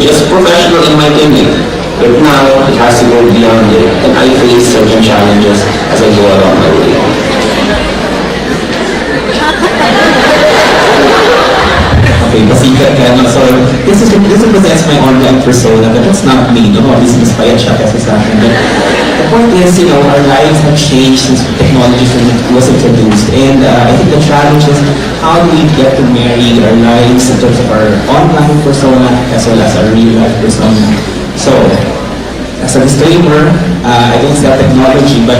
just professional in my clinic. But now, it has to go beyond it, and I face certain challenges as I go along my way. Okay, basikat ka, no? So, this represents my online persona, but that's not me, no? This is inspired siya kasi sa akin. But the point is, our lives have changed since technology was introduced. And I think the challenge is, how do we get to marry our lives in terms of our online persona as well as our real life persona? So, as a disclaimer, I don't sell technology, but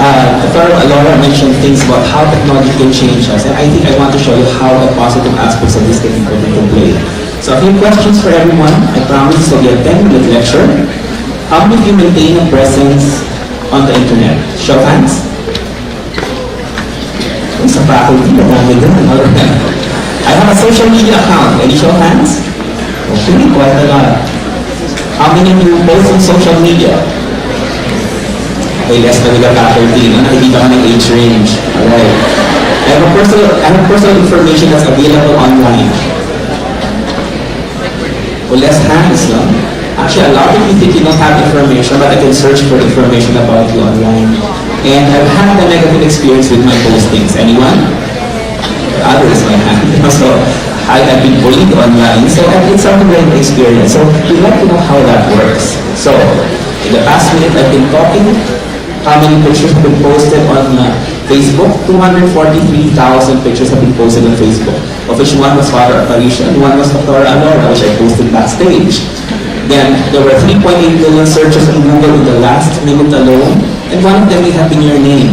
Laura mentioned things about how technology can change us, and I think I want to show you how the positive aspects of this can come into play. So a few questions for everyone. I promise this will be a 10-minute lecture. How many of you maintain a presence on the internet? Show of hands. Sa faculty, marami din. I have a social media account. Any show of hands? Okay, quite a lot. How many of you post on social media? Okay, less talaga faculty. Nakikita ko ng age range. Alright. I have personal information that's available online. Well, less hands, no? Actually, a lot of you think you don't have information, but I can search for information about you online. And I've had a negative experience with my postings. Anyone? Others might have. So, I've been bullied online, so it's a great experience. So, we'd like to know how that works. So, in the past minute, I've been talking. How many pictures have been posted on Facebook? 243,000 pictures have been posted on Facebook, of which one was Father Aparisha and one was Dr. Alora, which I posted backstage. Then, there were 3.8 million searches on Google in the last minute alone, and one of them may have been your name.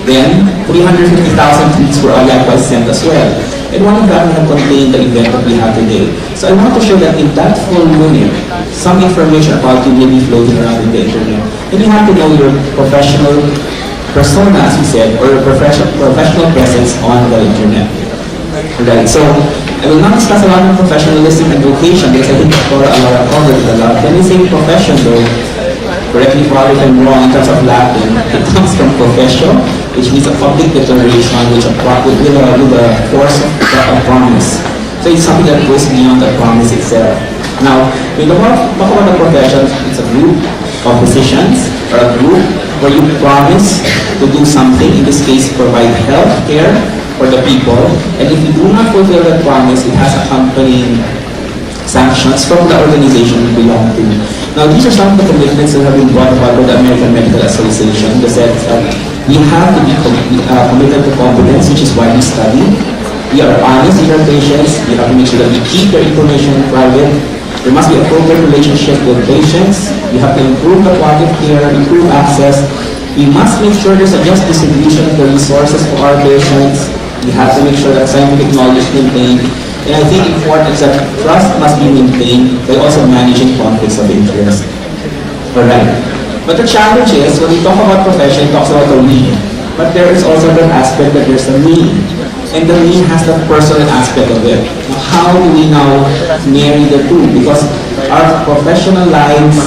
Then, 350,000 tweets were all likewise sent as well. And one of them have contained the event that we have today. So I want to show that in that full minute, some information about you will be floating around in the internet. And you have to know your professional persona, as we said, or your professional presence on the internet. Right, so I will not discuss a lot of professionalism and vocation because I think Dr. Alora covered it a lot. When we say profession though, correct me if I'm wrong in terms of Latin, it comes from professio, which means a public declaration with a force of promise. So it's something that goes beyond the promise itself. Now, when we talk about the profession, it's a group of physicians or a group where you promise to do something, in this case provide health care for the people, and if you do not fulfill that promise, it has accompanying sanctions from the organization you belong to. Now, these are some of the commitments that have been brought about by the American Medical Association. They said that we have to be committed to competence, which is why we study. We are honest with our patients. We have to make sure that we keep their information private. There must be appropriate relationship with patients. We have to improve the quality of care, improve access. We must make sure there's a just distribution of the resources for our patients. We have to make sure that scientific knowledge is maintained. And I think important is that trust must be maintained by also managing conflicts of interest. Alright. But the challenge is, when we talk about profession, it talks about the we. But there is also that aspect that there's a me. And the me has the personal aspect of it. Now, how do we now marry the two? Because our professional lives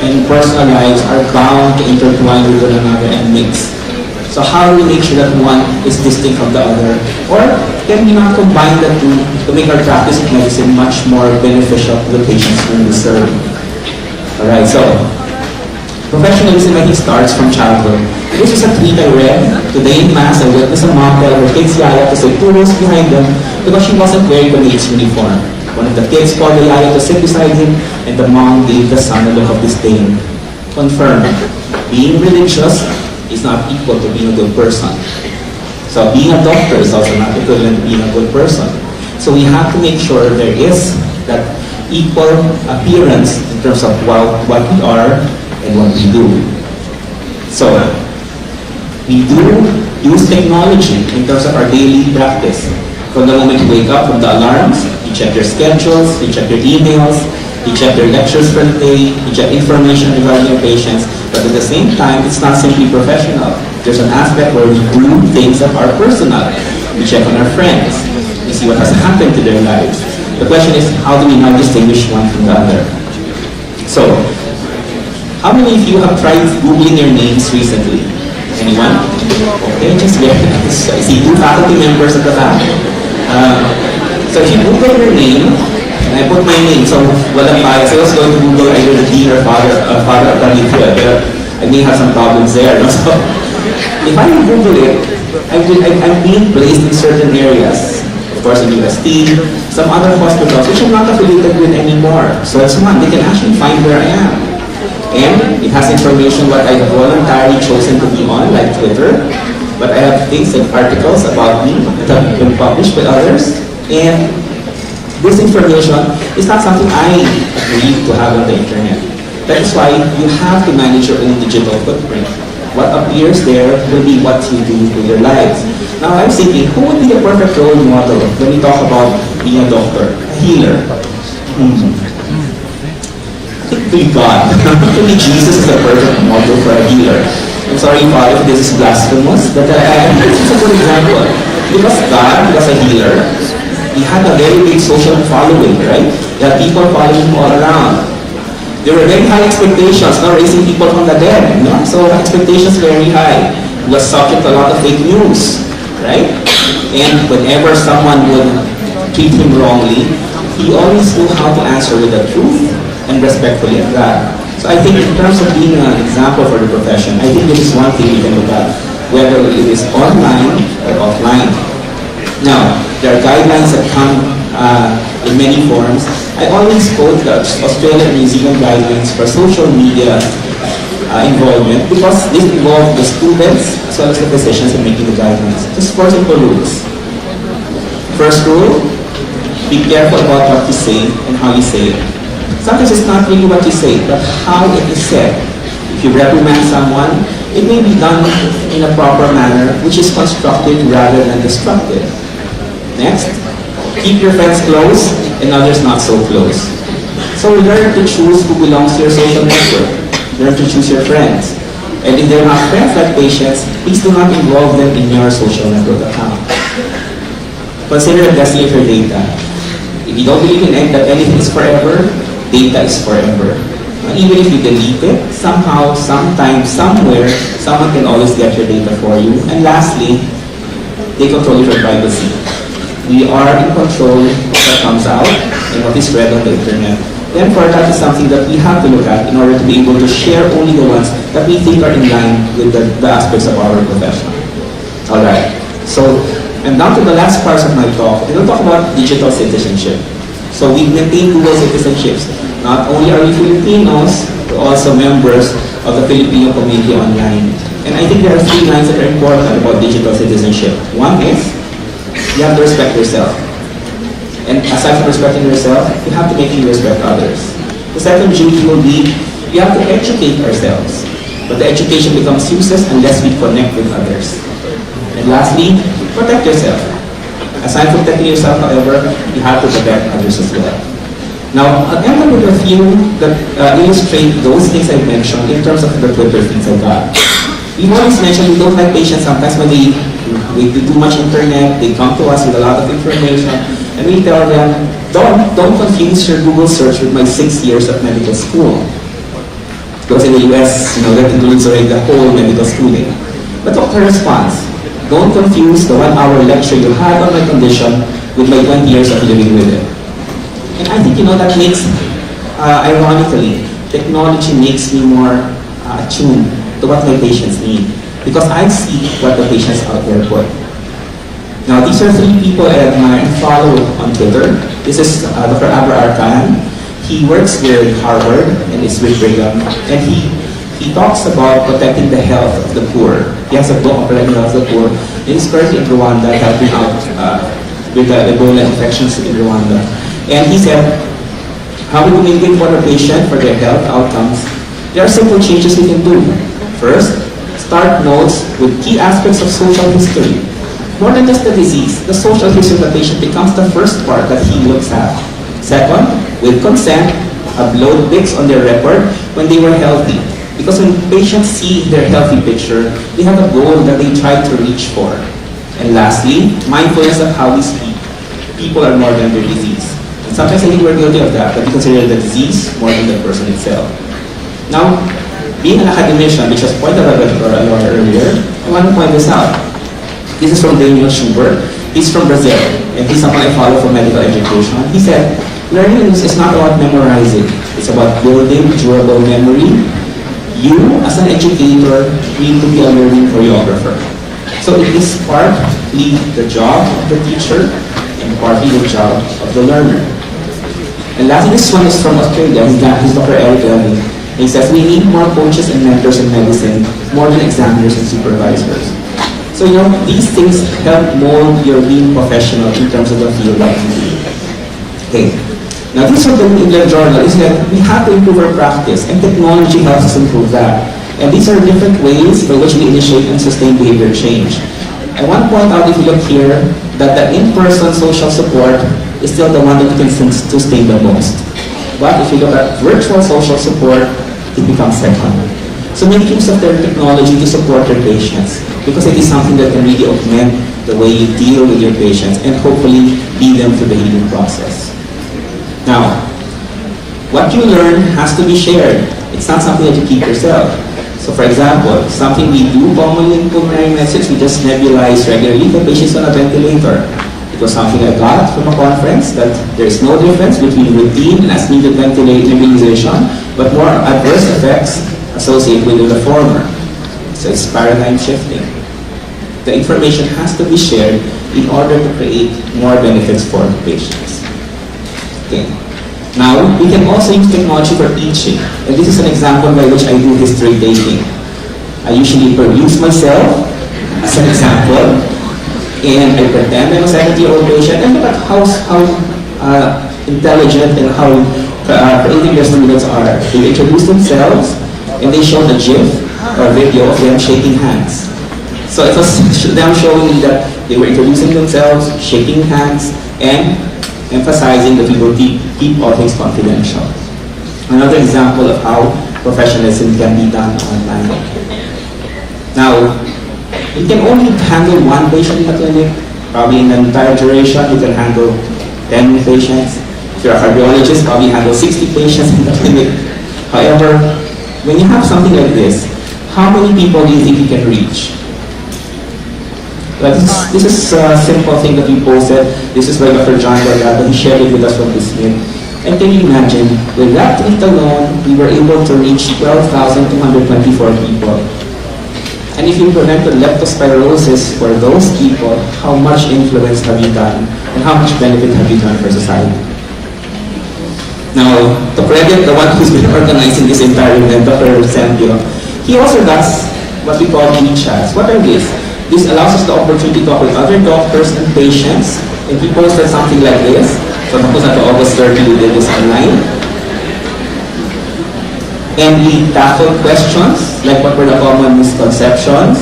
and personal lives are bound to intertwine with one another and mix. So how do we make sure that one is distinct from the other? Or can we not combine the two to make our practice of medicine much more beneficial to the patients whom we serve? Alright, so professionalism, I think, starts from childhood. This is a tweet I read. Today in Mass, I witnessed a mom tell her kids Yaya to sit 2 rows behind them because she wasn't wearing the maid's uniform. One of the kids called the Yaya to sit beside him, and the mom gave the son a look of disdain. Confirmed. Being religious is not equal to being a good person. So being a doctor is also not equivalent to being a good person. So we have to make sure there is that equal appearance in terms of what we are and what we do. So we do use technology in terms of our daily practice. From the moment you wake up, from the alarms, you check your schedules, you check your emails, you check your lectures for the day, you check information regarding your patients, but at the same time, it's not simply professional. There's an aspect where we do things that are personal. We check on our friends, we see what has happened to their lives. The question is, how do we now distinguish one from the other? So, how many of you have tried Googling your names recently? Anyone? Okay, just very nice. I see 2 faculty members at the back. So if you Google your name, And I put my name, so walang bias. I was going to Google either the dean or father of Galicia, but I may have some problems there. No? So if I Google it, I'm being placed in certain areas. Of course, in UST, some other hospitals, which I'm not affiliated with anymore. So that's one, they can actually find where I am. And it has information what I have voluntarily chosen to be on, like Twitter. But I have things like articles about me that have been published by others. And this information is not something I agree to have on the internet. That is why you have to manage your own digital footprint. What appears there will be what you do with your lives. Now I'm thinking, who would be the perfect role model when we talk about being a doctor, a healer? I think to be God. To me, Jesus is the perfect model for a healer. I'm sorry, Father, if this is blasphemous, but I think it's a good example. Because God was a healer, he had a very big social following, right? There are people following him all around. There were very high expectations, not raising people from the dead. You know? So expectations very high. He was subject to a lot of fake news, right? And whenever someone would treat him wrongly, he always knew how to answer with the truth and respectfully at that. So I think in terms of being an example for the profession, I think this is one thing we can look at, whether it is online or offline. Now, there are guidelines that come in many forms. I always quote the Australia and New Zealand guidelines for social media involvement because this involves the students as well as the physicians in making the guidelines. Just 4 simple rules. First rule, be careful about what you say and how you say it. Sometimes it's not really what you say, but how it is said. If you reprimand someone, it may be done in a proper manner, which is constructive rather than destructive. Next, keep your friends close and others not so close. So learn to choose who belongs to your social network. Learn to choose your friends. And if they're not friends like patients, please do not involve them in your social network account. Consider the destiny of your data. If you don't believe in that anything is forever, data is forever. Even if you delete it, somehow, sometime, somewhere, someone can always get your data for you. And lastly, they control your privacy. We are in control of what comes out and what is read on the internet. Therefore, that is something that we have to look at in order to be able to share only the ones that we think are in line with the aspects of our profession. Alright, so I'm down to the last parts of my talk. I'm going to talk about digital citizenship. So we maintain dual citizenships. Not only are we Filipinos, we're also members of the Filipino community online. And I think there are 3 lines that are important about digital citizenship. One is, you have to respect yourself. And aside from respecting yourself, you have to make sure you respect others. The second duty will be, we have to educate ourselves. But the education becomes useless unless we connect with others. And lastly, protect yourself. Aside from protecting yourself, however, you have to protect others as well. Now, I'll end up with a few that illustrate those things I mentioned in terms of the Twitter feeds I got. We've always mentioned we don't like patients sometimes when they do too much internet, they come to us with a lot of information, and we tell them, don't confuse your Google search with my 6 years of medical school. Because in the US, that includes already the whole medical schooling. But doctor responds, don't confuse the 1-hour lecture you had on my condition with my 20 years of living with it. And I think, that makes, ironically, technology makes me more attuned to what my patients need. Because I see what the patients out there put. Now, these are 3 people I admire and follow on Twitter. This is Dr. Gerard. He works with Harvard and is with Brigham. And he talks about protecting the health of the poor. He has a book on protecting the health of the poor. He's currently in Rwanda, helping out with the Ebola infections in Rwanda. And he said, how we communicate for the patient for their health outcomes, there are simple changes we can do. First, start notes with key aspects of social history. More than just the disease, the social history of the patient becomes the first part that he looks at. Second, with consent, upload pics on their record when they were healthy. Because when patients see their healthy picture, they have a goal that they try to reach for. And lastly, mindfulness of how we speak. People are more than their disease. And sometimes I think we're guilty of that we consider the disease more than the person itself. Now, being an academician, which was pointed out by earlier, I want to point this out. This is from Daniel Schubert. He's from Brazil, and he's someone I follow for medical education. He said, learning is not about memorizing. It's about building durable memory. You, as an educator, need to be a learning choreographer. So it is partly the job of the teacher and partly the job of the learner. And lastly, this one is from Australia. He's Dr. Eric Levy. He says, we need more coaches and mentors in medicine, more than examiners and supervisors. So, these things help mold your being professional in terms of the field that you do. Okay. Now, this is the New England Journal is that we have to improve our practice, and technology helps us improve that. And these are different ways by which we initiate and sustain behavior change. I want to point out, if you look here, that the in-person social support is still the one that you can sustain the most. But if you look at virtual social support, it becomes second. So make use of their technology to support your patients, because it is something that can really augment the way you deal with your patients and hopefully lead them through the healing process. Now, what you learn has to be shared. It's not something that you keep yourself. So for example, something we do commonly in pulmonary medicine, we just nebulize regularly for patients on a ventilator. It was something I got from a conference, that there is no difference between routine and as-needed nebulization, but more adverse effects associated with the former. So it's paradigm shifting. The information has to be shared in order to create more benefits for the patients. Okay. Now, we can also use technology for teaching. And this is an example by which I do history taking. I usually produce myself as an example, and I pretend I'm a 70-year-old patient, and look at how intelligent and how creative your students are. They introduce themselves, and they show the GIF or video of them shaking hands. So it was them showing me that they were introducing themselves, shaking hands, and emphasizing that we will keep all things confidential. Another example of how professionalism can be done online. Now, you can only handle one patient in the clinic. Probably in the entire duration, you can handle 10 patients. If you're a cardiologist, probably handle 60 patients in the clinic. However, when you have something like this, how many people do you think you can reach? Well, this is a simple thing that we posted. This is by Dr. Gerard. He shared it with us from this meet. And can you imagine, with that tweet alone, we were able to reach 12,224 people. And if you prevented leptospirosis for those people, how much influence have you done? And how much benefit have you done for society? Now, to credit the one who's been organizing this entire event, Dr. Sambio, he also does what we call e-chats. What are these? This allows us the opportunity to talk with other doctors and patients. And he posted something like this. So tapos na to August 30, we did this online. And we tackled questions like what were the common misconceptions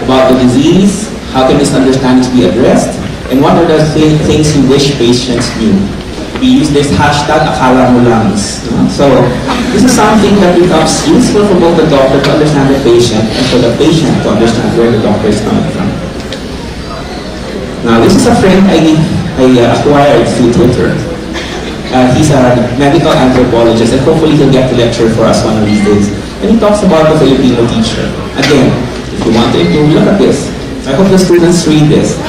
about the disease, how can misunderstandings be addressed, and what are the things you wish patients knew. We use this hashtag akala mo lang. So this is something that becomes useful for both the doctor to understand the patient and for the patient to understand where the doctor is coming from. Now this is a friend I acquired through Twitter. He's a medical anthropologist, and hopefully he'll get to lecture for us one of these days. And he talks about the Filipino teacher. Again, if you want to improve, look at this. I hope the students read this.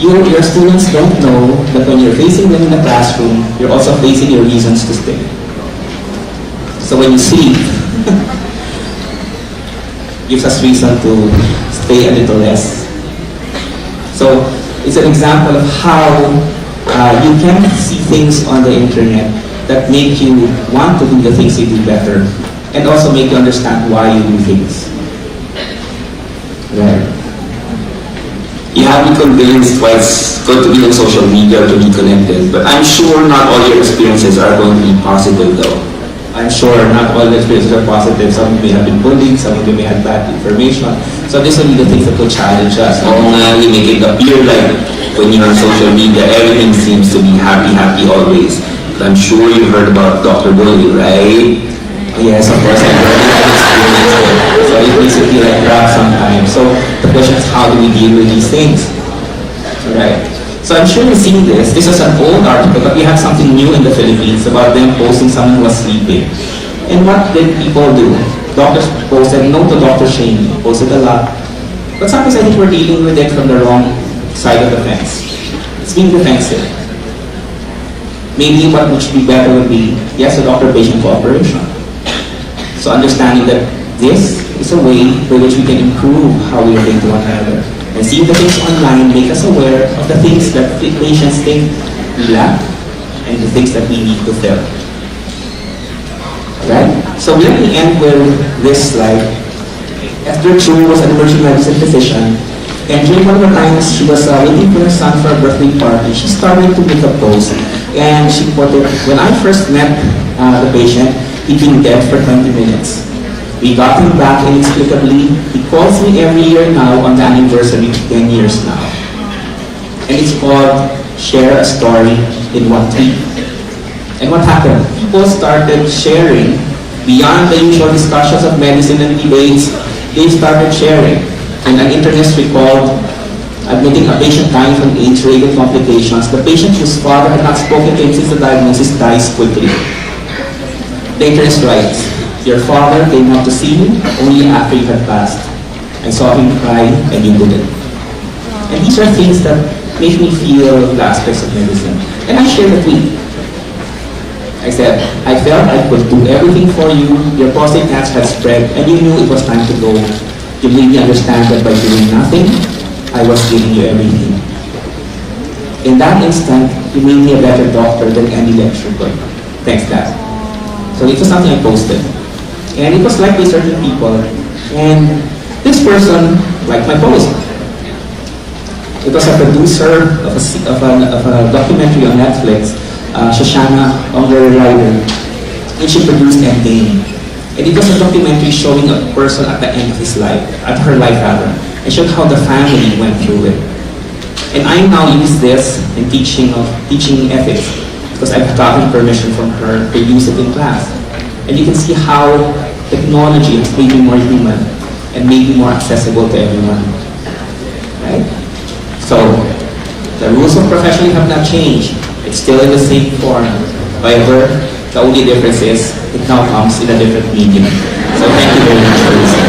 Your students don't know that when you're facing them in the classroom, you're also facing your reasons to stay. So when you sleep, gives us reason to stay a little less. So it's an example of how you can see things on the internet that make you want to do the things you do better, and also make you understand why you do things. Right. You have me convinced why it's good to be on social media to be connected, but I'm sure not all your experiences are going to be positive though. I'm sure not all the experiences are positive. Some of you may have been bullied, some of you may have bad information. So this will be the things that will challenge us. You make it appear like when you're on social media, everything seems to be happy always. But I'm sure you've heard about Dr. Bully, right? Yes, of course, I've heard that experience. So it makes you feel like crap sometimes. So the question is, how do we deal with these things? Right. So I'm sure you've seen this. This is an old article, but we have something new in the Philippines about them posting someone who was sleeping. And what did people do? Doctors posted, no to doctor shaming, posted a lot. But sometimes I think we're dealing with it from the wrong side of the fence. It's being defensive. maybe what would be better would be, yes, a doctor-patient cooperation. So understanding that this is a way by which we can improve how we relate to one another. And seeing the things online make us aware of the things that patients think we lack and the things that we need to fill. Right? So let me end with this slide. Esther Chu was an emergency medicine physician, and during one of the times she was waiting for her son for a birthday party, she started to make a post. And she put it, when I first met the patient, he'd been dead for 20 minutes. We got him back inexplicably. He calls me every year now on the anniversary, 10 years now. And it's called Share a Story in One Tweet. And what happened? People started sharing beyond the usual discussions of medicine and debates. They started sharing. And an internist recalled admitting a patient dying from AIDS-related complications. The patient whose father had not spoken to him since the diagnosis dies quickly. The internist writes, your father came out to see you only after you had passed. I saw him cry and you didn't. And these are things that make me feel the aspects of medicine. And I share the tweet. I said, I felt I could do everything for you. Your prostate cancer had spread and you knew it was time to go. You made me understand that by doing nothing, I was giving you everything. In that instant, you made me a better doctor than any lecture could. Thanks, Dad. So it was something I posted. And it was liked by certain people. And this person liked my post. It was a producer of a documentary on Netflix, Shoshana Unger-Ryder, and she produced Endgame. And it was a documentary showing a person at the end of his life, at her life rather, and showed how the family went through it. And I now use this in teaching ethics, because I've gotten permission from her to use it in class. And you can see how technology has made me more human and made me more accessible to everyone. Right? So, the rules of professionalism have not changed. It's still in the same form. However, the only difference is it now comes in a different medium. So thank you very much for listening.